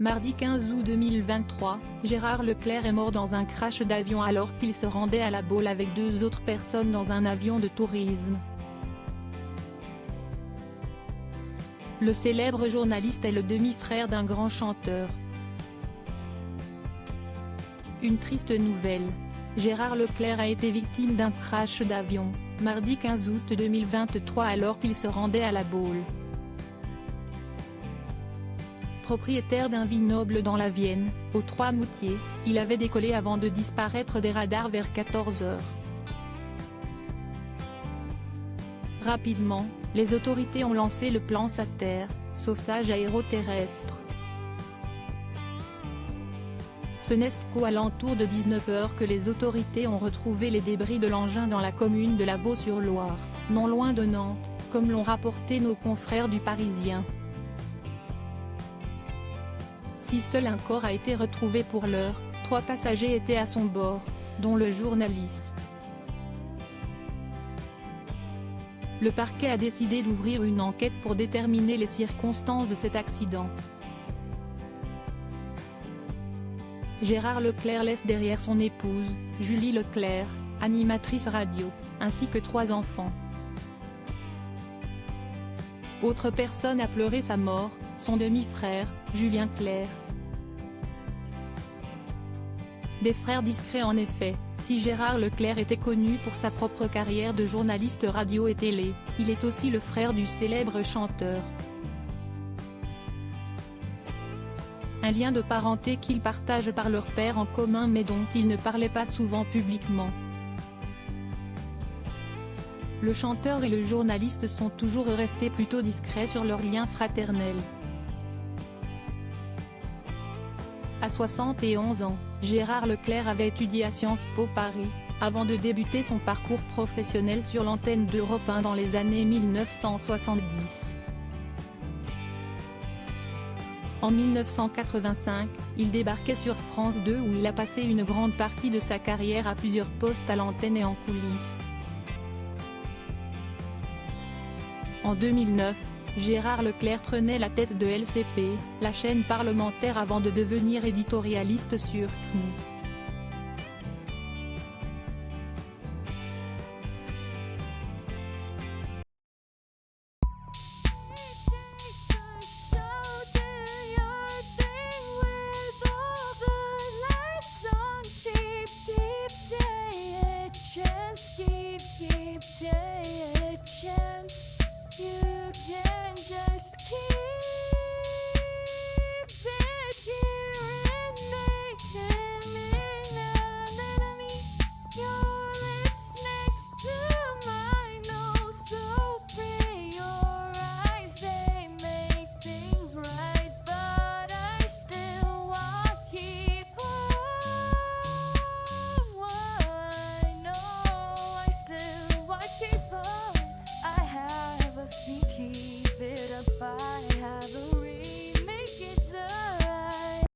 Mardi 15 août 2023, Gérard Leclerc est mort dans un crash d'avion alors qu'il se rendait à La Baule avec deux autres personnes dans un avion de tourisme. Le célèbre journaliste est le demi-frère d'un grand chanteur. Une triste nouvelle. Gérard Leclerc a été victime d'un crash d'avion, mardi 15 août 2023 alors qu'il se rendait à La Baule. Propriétaire d'un vignoble dans la Vienne, aux Trois-Moutiers, il avait décollé avant de disparaître des radars vers 14 h. Rapidement, les autorités ont lancé le plan SATER, sauvetage aéroterrestre. Ce n'est qu'aux alentours de 19 h que les autorités ont retrouvé les débris de l'engin dans la commune de La Baule-sur-Loire, non loin de Nantes, comme l'ont rapporté nos confrères du Parisien. Si seul un corps a été retrouvé pour l'heure, 3 passagers étaient à son bord, dont le journaliste. Le parquet a décidé d'ouvrir une enquête pour déterminer les circonstances de cet accident. Gérard Leclerc laisse derrière son épouse, Julie Leclerc, animatrice radio, ainsi que 3 enfants. Autre personne a pleuré sa mort, son demi-frère, Julien Clerc. Des frères discrets en effet, si Gérard Leclerc était connu pour sa propre carrière de journaliste radio et télé, il est aussi le frère du célèbre chanteur. Un lien de parenté qu'ils partagent par leur père en commun mais dont ils ne parlaient pas souvent publiquement. Le chanteur et le journaliste sont toujours restés plutôt discrets sur leur lien fraternel. À 71 ans, Gérard Leclerc avait étudié à Sciences Po Paris, avant de débuter son parcours professionnel sur l'antenne d'Europe 1 dans les années 1970. En 1985, il débarquait sur France 2 où il a passé une grande partie de sa carrière à plusieurs postes à l'antenne et en coulisses. En 2009, Gérard Leclerc prenait la tête de LCP, la chaîne parlementaire avant de devenir éditorialiste sur CNews.